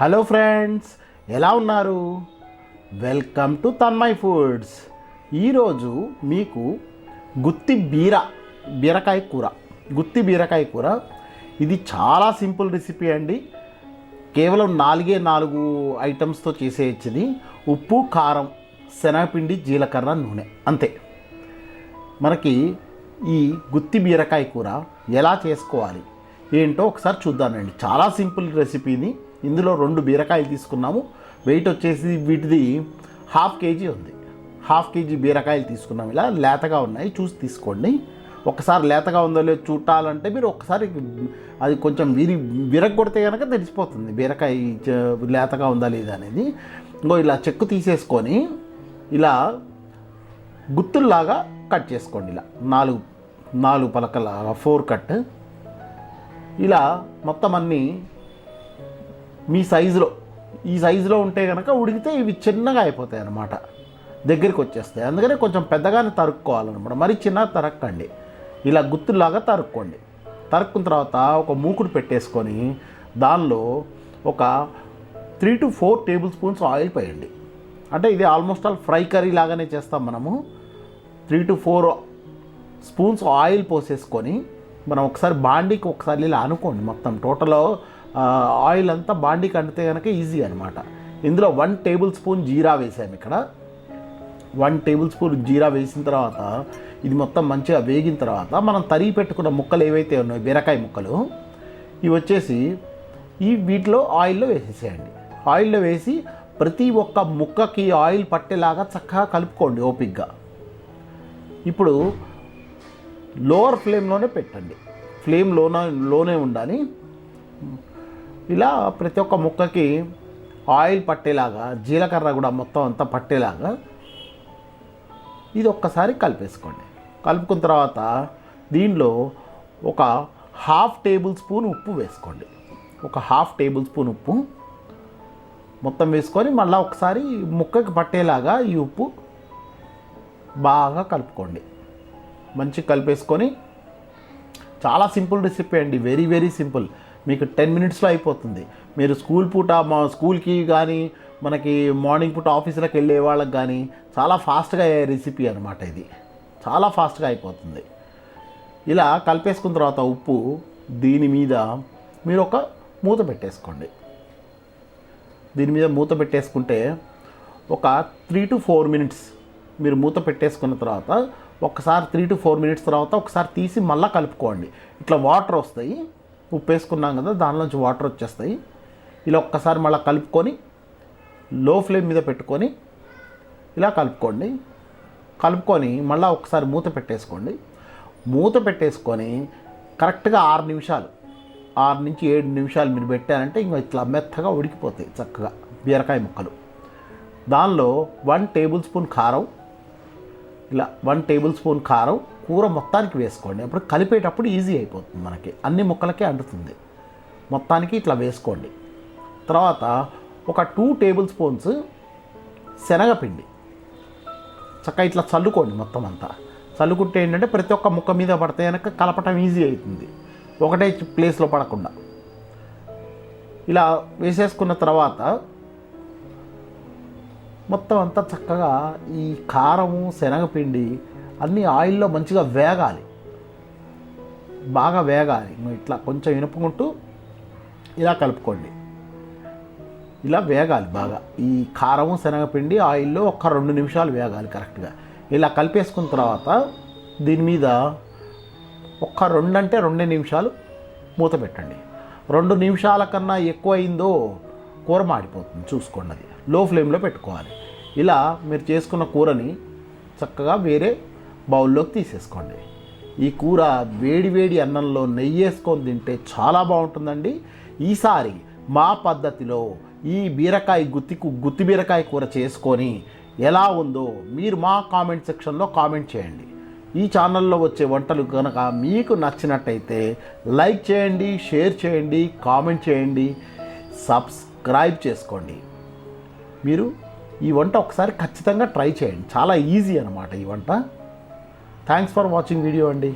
Hello friends, ఎలా ఉన్నారు? Welcome to Tanmai foods. ఈరోజు మీకు గుత్తి బీరకాయ కూర. ఇది చాలా సింపుల్ రెసిపీ అండి. కేవలం 4 ఐటమ్స్తో చేసేయచ్చుది. ఉప్పు, కారం, శనగపిండి, జీలకర్ర, నూనె, అంతే. మనకి ఈ గుత్తి బీరకాయ కూర ఎలా చేసుకోవాలి ఏంటో ఒకసారి చూద్దామండి. చాలా సింపుల్ రెసిపీని. ఇందులో 2 బీరకాయలు తీసుకున్నాము. వెయిట్ వచ్చేసి వీటిది 1/2 kg ఉంది. 1/2 kg బీరకాయలు తీసుకున్నాము. ఇలా లేతగా ఉన్నాయి, చూసి తీసుకోండి. ఒకసారి లేతగా ఉందో లేదో చూడాలంటే మీరు ఒకసారి అది కొంచెం విరగొడితే కనుక తెలిసిపోతుంది బీరకాయ లేతగా ఉందా లేదా అనేది. ఇలా చెక్కు తీసేసుకొని ఇలా గుత్తుల్లాగా కట్ చేసుకోండి. ఇలా 4 పలకల 4 కట్. ఇలా మొత్తం అన్నీ మీ సైజులో, ఈ సైజులో ఉంటే కనుక ఉడికితే ఇవి చిన్నగా అయిపోతాయి అన్నమాట, దగ్గరికి వచ్చేస్తాయి. అందుకని కొంచెం పెద్దగానే తరుక్కోవాలన్నమాట, మరి చిన్నగా తరక్కండి. ఇలా గుత్తుల్లాగా తరుక్కోండి. తరుక్కున్న తర్వాత ఒక మూకుడు పెట్టేసుకొని దానిలో ఒక 3 to 4 టేబుల్ స్పూన్స్ ఆయిల్ పోయండి. అంటే ఇది ఆల్మోస్ట్ ఆల్ ఫ్రై కర్రీ లాగానే చేస్తాం మనము. 3 to 4 స్పూన్స్ ఆయిల్ పోసేసుకొని మనం ఒకసారి బాండీకి ఒకసారి ఇలా అనుకోండి. మొత్తం టోటల్ ఆయిల్ అంతా బాండీకి అంటితే కనుక ఈజీ అనమాట. ఇందులో 1 టేబుల్ స్పూన్ జీరా వేసాము. ఇక్కడ 1 టేబుల్ స్పూన్ జీరా వేసిన తర్వాత ఇది మొత్తం మంచిగా వేగిన తర్వాత మనం తరిగి పెట్టుకున్న ముక్కలు ఏవైతే ఉన్నాయో బీరకాయ ముక్కలు, ఇవి వచ్చేసి వీటిలో ఆయిల్లో వేసేసేయండి. ఆయిల్లో వేసి ప్రతి ఒక్క ముక్కకి ఆయిల్ పట్టేలాగా చక్కగా కలుపుకోండి ఓపిక్గా. ఇప్పుడు లోవర్ ఫ్లేమ్లోనే పెట్టండి. ఫ్లేమ్ లోనే ఉండాలి. ఇలా ప్రతి ఒక్క ముక్కకి ఆయిల్ పట్టేలాగా, జీలకర్ర కూడా మొత్తం అంతా పట్టేలాగా ఇది ఒక్కసారి కలిపేసుకోండి. కలుపుకున్న తర్వాత దీనిలో ఒక 1/2 టేబుల్ స్పూన్ ఉప్పు వేసుకోండి. ఒక 1/2 టేబుల్ స్పూన్ ఉప్పు మొత్తం వేసుకొని మళ్ళీ ఒకసారి ముక్కకి పట్టేలాగా ఈ ఉప్పు బాగా కలుపుకోండి. మంచిగా కలిపేసుకొని, చాలా సింపుల్ రెసిపీ అండి, వెరీ వెరీ సింపుల్. మీకు 10 minutesలో అయిపోతుంది. మీరు స్కూల్కి కానీ మనకి మార్నింగ్ పూట ఆఫీసులకు వెళ్ళే వాళ్ళకి కానీ చాలా ఫాస్ట్గా అయ్యే రెసిపీ అనమాట. ఇది చాలా ఫాస్ట్గా అయిపోతుంది. ఇలా కలిపేసుకున్న తర్వాత ఉప్పు దీని మీద మీరు ఒక మూత పెట్టేసుకోండి. దీని మీద మూత పెట్టేసుకుంటే ఒక 3 to 4 minutes మీరు మూత పెట్టేసుకున్న తర్వాత ఒకసారి 3 to 4 minutes తర్వాత ఒకసారి తీసి మళ్ళీ కలుపుకోండి. ఇట్లా వాటర్ వస్తాయి, ఉప్పు వేసుకున్నాం కదా, దానిలోంచి వాటర్ వచ్చేస్తాయి. ఇలా ఒక్కసారి మళ్ళీ లో ఫ్లేమ్ మీద పెట్టుకొని ఇలా కలుపుకొని మళ్ళీ ఒకసారి మూత పెట్టేసుకోండి. మూత పెట్టేసుకొని కరెక్ట్గా 6 నుంచి 7 నిమిషాలు మీరు పెట్టారంటే ఇంకా ఇట్లా మెత్తగా ఉడికిపోతాయి చక్కగా బీరకాయ ముక్కలు. దానిలో 1 టేబుల్ స్పూన్ కారం, ఇలా 1 టేబుల్ స్పూన్ కారం కూర మొత్తానికి వేసుకోండి. అప్పుడు కలిపేటప్పుడు ఈజీ అయిపోతుంది, మనకి అన్ని ముక్కలకే అంటుతుంది. మొత్తానికి ఇట్లా వేసుకోండి. తర్వాత ఒక 2 టేబుల్ స్పూన్స్ శనగపిండి చక్కగా ఇట్లా చల్లుకోండి. మొత్తం అంతా చల్లుకుంటే ఏంటంటే ప్రతి ఒక్క ముక్క మీద పడితే కనుక కలపటం ఈజీ అవుతుంది, ఒకటే ప్లేస్లో పడకుండా. ఇలా వేసేసుకున్న తర్వాత మొత్తం అంతా చక్కగా ఈ కారము, శనగపిండి అన్నీ ఆయిల్లో మంచిగా వేగాలి, బాగా వేగాలి. ఇట్లా కొంచెం ఇనుపుకుంటూ ఇలా కలుపుకోండి. ఇలా వేగాలి బాగా. ఈ కారము, శనగపిండి ఆయిల్లో ఒక 2 నిమిషాలు వేగాలి కరెక్ట్గా. ఇలా కలిపేసుకున్న తర్వాత దీని మీద ఒక 2 నిమిషాలు మూత పెట్టండి. 2 నిమిషాల కన్నా ఎక్కువ అయిందో కూర మాడిపోతుంది, చూసుకోండి. అది లో ఫ్లేమ్లో పెట్టుకోవాలి. ఇలా మీరు చేసుకున్న కూరని చక్కగా వేరే బౌల్లోకి తీసేసుకోండి. ఈ కూర వేడి అన్నంలో నెయ్యి వేసుకొని తింటే చాలా బాగుంటుందండి. ఈసారి మా పద్ధతిలో ఈ గుత్తి బీరకాయ కూర చేసుకొని ఎలా ఉందో మీరు మా కామెంట్ సెక్షన్లో కామెంట్ చేయండి. ఈ ఛానల్లో వచ్చే వంటలు కనుక మీకు నచ్చినట్టయితే లైక్ చేయండి, షేర్ చేయండి, కామెంట్ చేయండి, సబ్స్క్రైబ్ చేసుకోండి. మీరు ఈ వంట ఒకసారి ఖచ్చితంగా ట్రై చేయండి, చాలా ఈజీ అన్నమాట ఈ వంట. థ్యాంక్స్ ఫర్ వాచింగ్ వీడియో అండి.